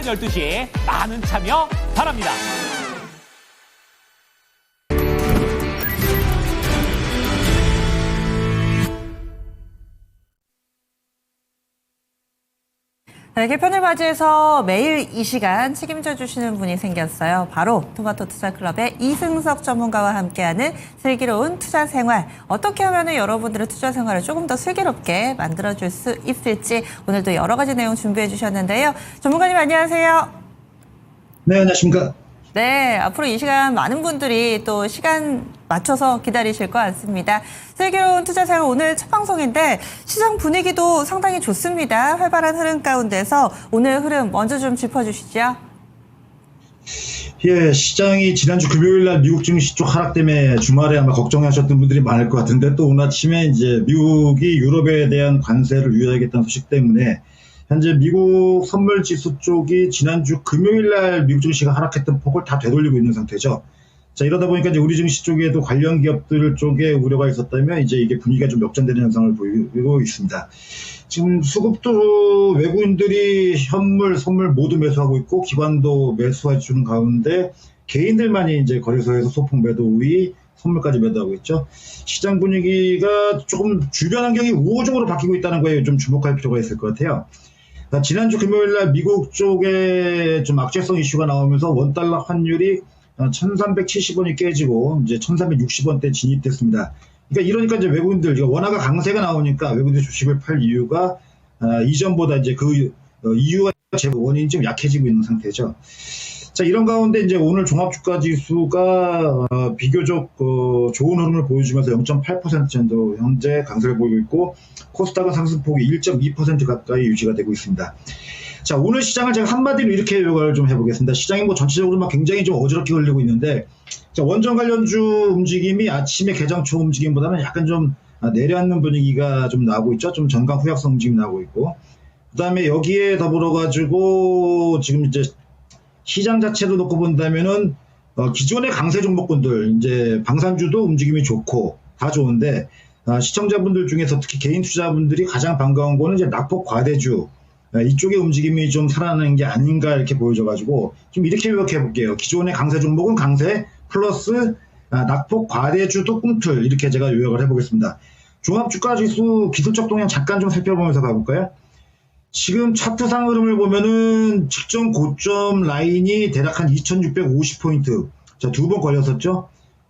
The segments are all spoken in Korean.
12시 많은 참여 바랍니다. 네, 개편을 맞이해서 매일 이 시간 책임져 주시는 분이 생겼어요. 바로 토마토 투자클럽의 이승석 전문가와 함께하는 슬기로운 투자 생활. 어떻게 하면 여러분들의 투자 생활을 조금 더 슬기롭게 만들어줄 수 있을지 오늘도 여러 가지 내용 준비해 주셨는데요. 전문가님 안녕하세요. 네, 안녕하십니까. 네, 앞으로 이 시간 많은 분들이 또 시간 맞춰서 기다리실 것 같습니다. 슬기로운 투자생활 오늘 첫 방송인데 시장 분위기도 상당히 좋습니다. 활발한 흐름 가운데서 오늘 흐름 먼저 좀 짚어주시죠. 예, 시장이 지난주 금요일 날 미국 증시 쪽 하락 때문에 주말에 아마 걱정하셨던 분들이 많을 것 같은데 또 오늘 아침에 이제 미국이 유럽에 대한 관세를 유예하겠다는 소식 때문에 현재 미국 선물 지수 쪽이 지난주 금요일 날 미국 증시가 하락했던 폭을 다 되돌리고 있는 상태죠. 자, 이러다 보니까 이제 우리 증시 쪽에도 관련 기업들 쪽에 우려가 있었다면 이제 이게 분위기가 좀 역전되는 현상을 보이고 있습니다. 지금 수급도 외국인들이 현물, 선물 모두 매수하고 있고 기관도 매수해 주는 가운데 개인들만이 이제 거래소에서 소폭 매도 우위, 선물까지 매도하고 있죠. 시장 분위기가 조금 주변 환경이 우호적으로 바뀌고 있다는 거에 좀 주목할 필요가 있을 것 같아요. 지난주 금요일날 미국 쪽에 좀 악재성 이슈가 나오면서 원달러 환율이 1370원이 깨지고 이제 1360원대 진입됐습니다. 그러니까 이러니까 이제 외국인들 원화가 강세가 나오니까 외국인들 주식을 팔 이유가 이전보다 이제 그 이유가 원인이 좀 약해지고 있는 상태죠. 자, 이런 가운데 이제 오늘 종합주가 지수가 비교적 좋은 흐름을 보여주면서 0.8% 정도 현재 강세를 보이고 있고 코스닥은 상승폭이 1.2% 가까이 유지가 되고 있습니다. 자, 오늘 시장을 제가 한마디로 이렇게 요약을 좀 해보겠습니다. 시장이 뭐 전체적으로 막 굉장히 좀 어지럽게 흘리고 있는데, 자, 원전 관련주 움직임이 아침에 개장 초 움직임보다는 약간 좀 내려앉는 분위기가 좀 나오고 있죠. 좀 전강 후약성 움직임이 나오고 있고, 그 다음에 여기에 더불어가지고 지금 이제 시장 자체로 놓고 본다면은 기존의 강세 종목군들 이제 방산주도 움직임이 좋고 다 좋은데 시청자분들 중에서 특히 개인 투자분들이 가장 반가운 거는 이제 낙폭 과대주 이쪽의 움직임이 좀 살아나는 게 아닌가 이렇게 보여져가지고 좀 이렇게 요약해 볼게요. 기존의 강세 종목은 강세 플러스 낙폭 과대주도 꿈틀 이렇게 제가 요약을 해보겠습니다. 종합주가지수 기술적 동향 잠깐 좀 살펴보면서 가볼까요? 지금 차트상 흐름을 보면은 직전 고점 라인이 대략 한 2650포인트. 자, 두 번 걸렸었죠.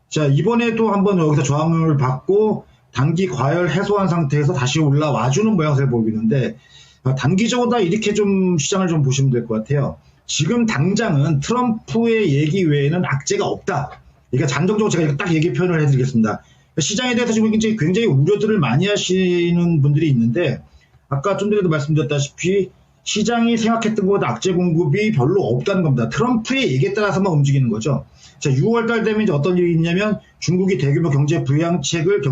자, 이번에도 한번 여기서 저항을 받고 단기 과열 해소한 상태에서 다시 올라와주는 모양새를 보이는데 단기적으로 이렇게 좀 시장을 좀 보시면 될 것 같아요. 지금 당장은 트럼프의 얘기 외에는 악재가 없다. 그러니까 잠정적으로 제가 딱 얘기 표현을 해드리겠습니다. 시장에 대해서 지금 굉장히 우려들을 많이 하시는 분들이 있는데 아까 좀 전에도 말씀드렸다시피 시장이 생각했던 것보다 악재 공급이 별로 없다는 겁니다. 트럼프의 얘기에 따라서만 움직이는 거죠. 자, 6월달 되면 이제 어떤 일이 있냐면 중국이 대규모 경기 부양책을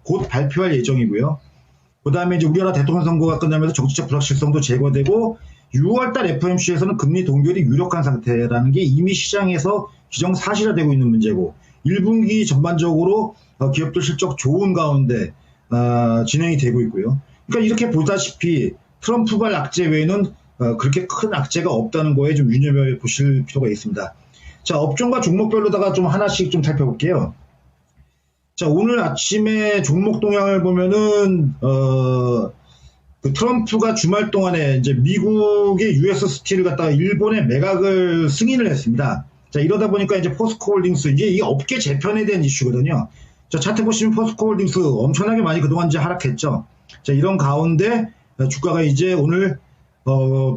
곧 발표할 예정이고요. 그 다음에 이제 우리나라 대통령 선거가 끝나면서 정치적 불확실성도 제거되고 6월달 FOMC에서는 금리 동결이 유력한 상태라는 게 이미 시장에서 기정사실화되고 있는 문제고 1분기 전반적으로 기업들 실적 좋은 가운데 진행이 되고 있고요. 그러니까 이렇게 보다시피 트럼프발 악재 외에는 그렇게 큰 악재가 없다는 거에 좀 유념해 보실 필요가 있습니다. 자, 업종과 종목별로다가 좀 하나씩 좀 살펴볼게요. 자, 오늘 아침에 종목 동향을 보면은 그 트럼프가 주말 동안에 이제 미국의 US 스틸을 갖다가 일본에 매각을 승인을 했습니다. 자, 이러다 보니까 이제 포스코홀딩스 이게 이 업계 재편에 대한 이슈거든요. 자, 차트 보시면 포스코홀딩스 엄청나게 많이 그동안 이제 하락했죠. 자, 이런 가운데 주가가 이제 오늘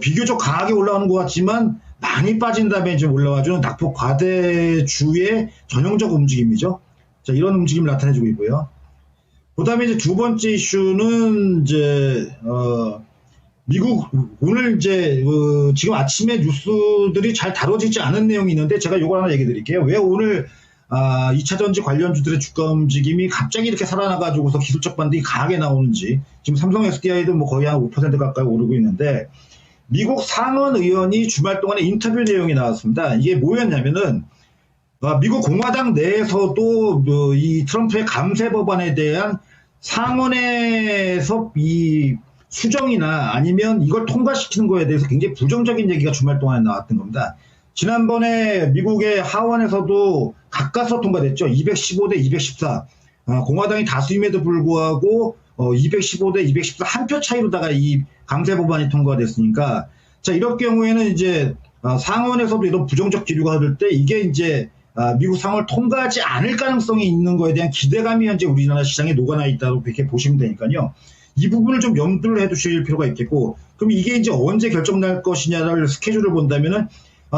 비교적 강하게 올라오는 것 같지만 많이 빠진 다음에 좀 올라와주는 낙폭 과대주의 전형적 움직임이죠. 자, 이런 움직임을 나타내주고 있고요. 그 다음에 이제 두 번째 이슈는 이제 미국 오늘 이제 지금 아침에 뉴스들이 잘 다뤄지지 않은 내용이 있는데 제가 요거 하나 얘기 드릴게요. 왜 오늘 2차전지 관련주들의 주가 움직임이 갑자기 이렇게 살아나가지고서 기술적 반등이 강하게 나오는지 지금 삼성 SDI도 뭐 거의 한 5% 가까이 오르고 있는데 미국 상원 의원이 주말 동안에 인터뷰 내용이 나왔습니다. 이게 뭐였냐면은 미국 공화당 내에서도 이 트럼프의 감세 법안에 대한 상원에서 이 수정이나 아니면 이걸 통과시키는 거에 대해서 굉장히 부정적인 얘기가 주말 동안에 나왔던 겁니다. 지난번에 미국의 하원에서도 가까스로 통과됐죠. 215대 214. 공화당이 다수임에도 불구하고 215대 214 한 표 차이로다가 이 강세 법안이 통과됐으니까, 자, 이럴 경우에는 이제 상원에서도 이런 부정적 기류가 흐를 때 이게 이제 미국 상원을 통과하지 않을 가능성이 있는 거에 대한 기대감이 현재 우리나라 시장에 녹아나 있다고 그렇게 보시면 되니까요. 이 부분을 좀 염두를 해 두실 필요가 있겠고, 그럼 이게 이제 언제 결정날 것이냐를 스케줄을 본다면은,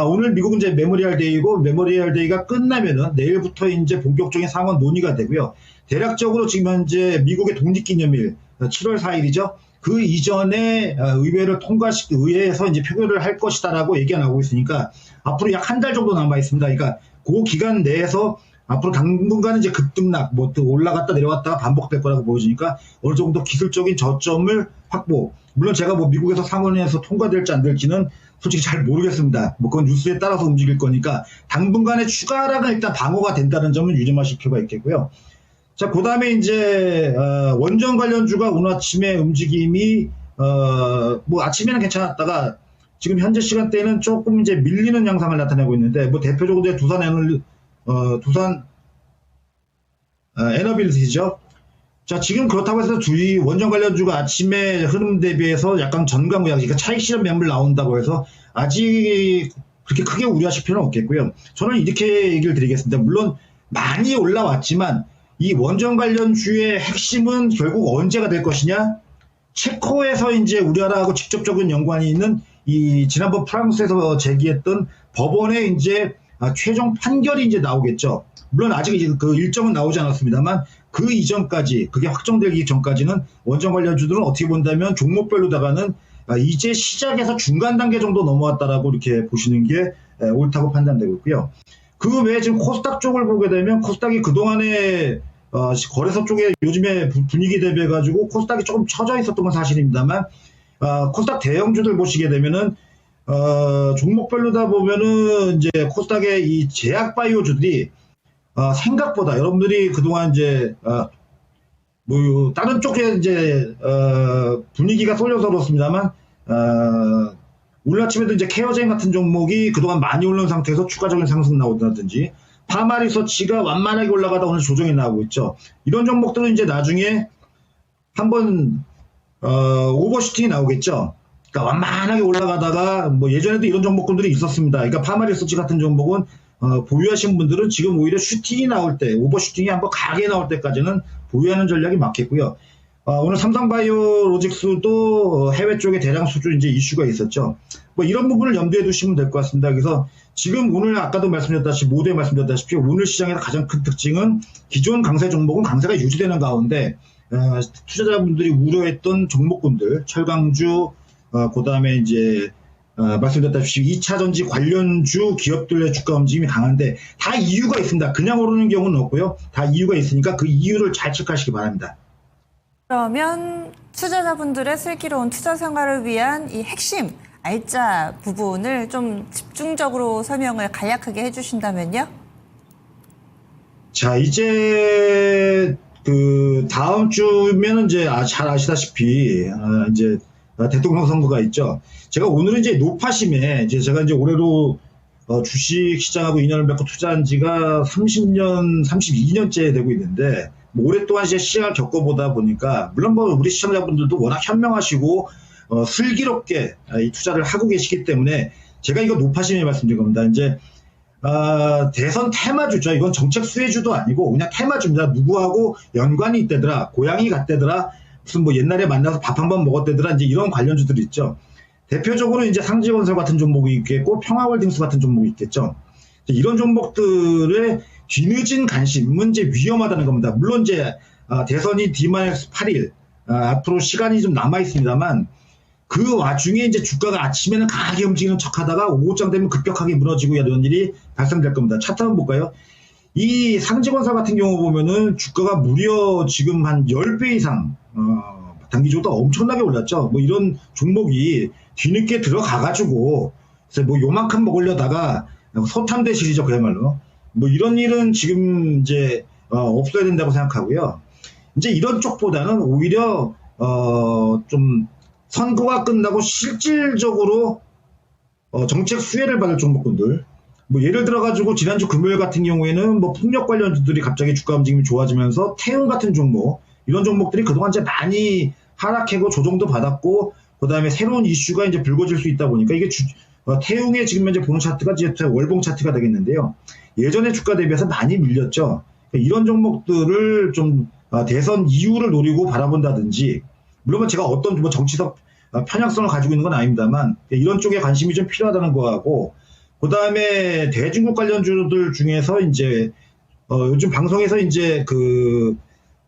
오늘 미국은 이제 메모리얼 데이고, 메모리얼 데이가 끝나면은 내일부터 이제 본격적인 상원 논의가 되고요. 대략적으로 지금 현재 미국의 독립기념일 7월 4일이죠. 그 이전에 의회를 의회에서 이제 표결을 할 것이다라고 얘기가 나오고 있으니까 앞으로 약 한 달 정도 남아 있습니다. 그러니까 그 기간 내에서 앞으로 당분간은 이제 급등락, 뭐 또 올라갔다 내려갔다가 반복될 거라고 보여지니까 어느 정도 기술적인 저점을 확보. 물론 제가 뭐 미국에서 상원에서 통과될지 안 될지는 솔직히 잘 모르겠습니다. 뭐 그건 뉴스에 따라서 움직일 거니까 당분간의 추가 하락은 일단 방어가 된다는 점은 유념하실 필요가 있겠고요. 자, 그 다음에 이제 원전 관련주가 오늘 아침에 움직임이 뭐 아침에는 괜찮았다가 지금 현재 시간대에는 조금 이제 밀리는 양상을 나타내고 있는데, 뭐 대표적으로 이제 두산 에너빌리티죠. 자, 지금 그렇다고 해서 주의 원전 관련주가 아침에 흐름 대비해서 약간 전강 우약, 그러니까 차익 실현 매물 나온다고 해서 아직 그렇게 크게 우려하실 필요는 없겠고요. 저는 이렇게 얘기를 드리겠습니다. 물론 많이 올라왔지만 이 원전 관련주의 핵심은 결국 언제가 될 것이냐? 체코에서 이제 우리나라하고 직접적인 연관이 있는 이 지난번 프랑스에서 제기했던 법원의 이제 최종 판결이 이제 나오겠죠. 물론 아직 이제 그 일정은 나오지 않았습니다만 그 이전까지, 그게 확정되기 전까지는 원전 관련주들은 어떻게 본다면 종목별로다가는 이제 시작해서 중간 단계 정도 넘어왔다라고 이렇게 보시는 게 옳다고 판단되고 있고요. 그 외에 지금 코스닥 쪽을 보게 되면 코스닥이 그동안에 거래소 쪽에 요즘에 분위기 대비해가지고 코스닥이 조금 처져 있었던 건 사실입니다만, 코스닥 대형주들 보시게 되면은, 종목별로다 보면은 이제 코스닥의 이 제약바이오주들이, 생각보다 여러분들이 그동안 이제, 뭐, 다른 쪽에 이제, 분위기가 쏠려서 그렇습니다만, 오늘 아침에도 이제 케어젠 같은 종목이 그동안 많이 오른 상태에서 추가적인 상승 나오다든지, 파마리서치가 완만하게 올라가다 오늘 조정이 나오고 있죠. 이런 종목들은 이제 나중에 한번 오버슈팅이 나오겠죠. 그러니까 완만하게 올라가다가 뭐 예전에도 이런 종목군들이 있었습니다. 그러니까 파마리서치 같은 종목은 보유하신 분들은 지금 오히려 슈팅이 나올 때, 오버슈팅이 한번 강하게 나올 때까지는 보유하는 전략이 맞겠고요. 오늘 삼성바이오로직스도 해외 쪽에 대량 수주 이제 이슈가 있었죠. 뭐 이런 부분을 염두에 두시면 될 것 같습니다. 그래서 지금 오늘 아까도 말씀드렸다시피, 모두에 말씀드렸다시피 오늘 시장에서 가장 큰 특징은 기존 강세 종목은 강세가 유지되는 가운데 투자자분들이 우려했던 종목군들, 철강주, 그 다음에 이제 말씀드렸다시피 2차 전지 관련주 기업들의 주가 움직임이 강한데 다 이유가 있습니다. 그냥 오르는 경우는 없고요. 다 이유가 있으니까 그 이유를 잘 체크하시기 바랍니다. 그러면 투자자분들의 슬기로운 투자 생활을 위한 이 핵심 알짜 부분을 좀 집중적으로 설명을 간략하게 해주신다면요? 자, 이제 그 다음 주면은 이제 잘 아시다시피 이제 대통령 선거가 있죠. 제가 오늘은 이제 노파심에 이제 제가 이제 올해로 주식 시장하고 인연을 맺고 투자한 지가 30년, 32년째 되고 있는데, 뭐 오랫동안 이제 시장을 겪어보다 보니까, 물론 뭐 우리 시청자분들도 워낙 현명하시고, 슬기롭게 이 투자를 하고 계시기 때문에, 제가 이거 노파심에 말씀드린 겁니다. 이제, 대선 테마주죠. 이건 정책 수혜주도 아니고, 그냥 테마주입니다. 누구하고 연관이 있대더라, 고향이 같대더라, 무슨 뭐 옛날에 만나서 밥 한 번 먹었대더라, 이제 이런 관련주들이 있죠. 대표적으로 이제 상지건설 같은 종목이 있겠고 평화홀딩스 같은 종목이 있겠죠. 이런 종목들의 뒤늦은 관심은 이제 위험하다는 겁니다. 물론 이제 대선이 D-8일 앞으로 시간이 좀 남아 있습니다만 그 와중에 이제 주가가 아침에는 강하게 움직이는 척하다가 오후장 되면 급격하게 무너지고 이런 일이 발생될 겁니다. 차트 한번 볼까요? 이 상지건설 같은 경우 보면은 주가가 무려 지금 한 10배 이상 단기적으로 엄청나게 올랐죠. 뭐 이런 종목이 뒤늦게 들어가가지고, 그래서 뭐 요만큼 먹으려다가 소탐대실이죠, 그야말로. 뭐 이런 일은 지금 이제, 없어야 된다고 생각하고요. 이제 이런 쪽보다는 오히려, 좀 선거가 끝나고 실질적으로 정책 수혜를 받을 종목군들. 뭐 예를 들어가지고 지난주 금요일 같은 경우에는 뭐 풍력 관련주들이 갑자기 주가 움직임이 좋아지면서 태움 같은 종목, 이런 종목들이 그동안 이제 많이 하락하고 조정도 받았고, 그 다음에 새로운 이슈가 이제 불거질 수 있다 보니까 이게 태웅의 지금 현재 보는 차트가 이제 월봉 차트가 되겠는데요. 예전에 주가 대비해서 많이 밀렸죠. 이런 종목들을 좀 대선 이후를 노리고 바라본다든지, 물론 제가 어떤 뭐 정치적 편향성을 가지고 있는 건 아닙니다만 이런 쪽에 관심이 좀 필요하다는 거하고, 그 다음에 대중국 관련주들 중에서 이제 요즘 방송에서 이제 그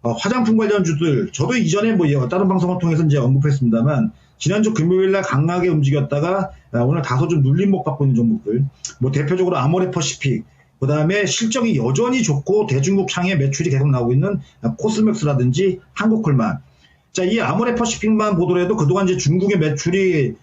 화장품 관련주들, 저도 이전에 뭐 다른 방송을 통해서 이제 언급했습니다만 지난주 금요일날 강하게 움직였다가 오늘 다소 좀 눌림목 받고 있는 종목들, 뭐 대표적으로 아모레퍼시픽, 그 다음에 실적이 여전히 좋고 대중국 향해 매출이 계속 나오고 있는 코스맥스라든지 한국콜만. 자, 이 아모레퍼시픽만 보더라도 그동안 이제 중국의 매출이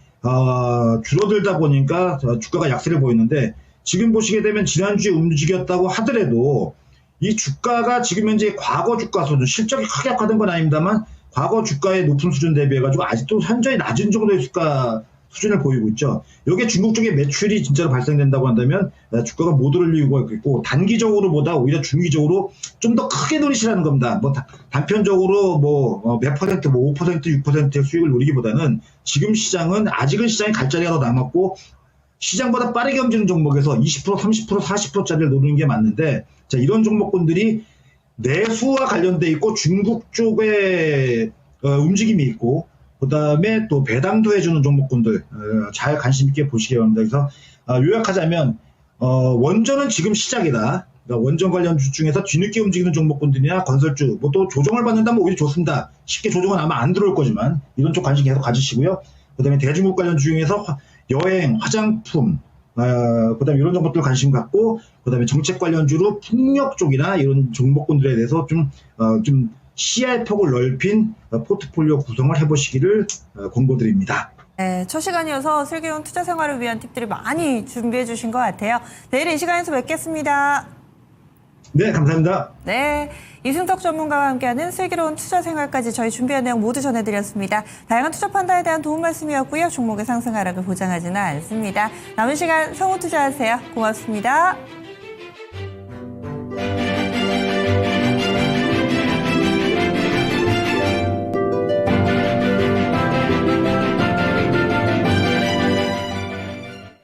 줄어들다 보니까 주가가 약세를 보였는데, 지금 보시게 되면 지난주에 움직였다고 하더라도 이 주가가 지금 현재 과거 주가 수준, 실적이 크게 약화된 건 아닙니다만 과거 주가의 높은 수준 대비해가지고 아직도 현저히 낮은 정도의 주가 수준을 보이고 있죠. 여기에 중국 쪽에 매출이 진짜로 발생된다고 한다면 주가가 못 오를 이유가 있고, 단기적으로보다 오히려 중기적으로 좀 더 크게 노리시라는 겁니다. 뭐 단편적으로 뭐 몇 퍼센트, 뭐 5%, 6%의 수익을 노리기보다는 지금 시장은 아직은 시장에 갈 자리가 더 남았고 시장보다 빠르게 움직이는 종목에서 20%, 30%, 40%짜리를 노리는 게 맞는데, 자, 이런 종목군들이 내수와 관련돼 있고 중국 쪽에 움직임이 있고, 그 다음에 또 배당도 해주는 종목군들 잘 관심 있게 보시기 바랍니다. 그래서 요약하자면 원전은 지금 시작이다. 그러니까 원전 관련주 중에서 뒤늦게 움직이는 종목군들이나 건설주, 뭐 또 조정을 받는다면 오히려 좋습니다. 쉽게 조정은 아마 안 들어올 거지만 이런 쪽 관심 계속 가지시고요. 그 다음에 대중국 관련주 중에서 여행, 화장품, 그 다음에 이런 종목들 관심 갖고, 그 다음에 정책 관련주로 풍력 쪽이나 이런 종목군들에 대해서 좀 시야의 폭을 넓힌 포트폴리오 구성을 해보시기를 권고드립니다. 네, 첫 시간이어서 슬기로운 투자 생활을 위한 팁들을 많이 준비해 주신 것 같아요. 내일 이 시간에서 뵙겠습니다. 네, 감사합니다. 네, 이승석 전문가와 함께하는 슬기로운 투자 생활까지 저희 준비한 내용 모두 전해드렸습니다. 다양한 투자 판단에 대한 도움 말씀이었고요. 종목의 상승 하락을 보장하지는 않습니다. 남은 시간 성우 투자하세요. 고맙습니다.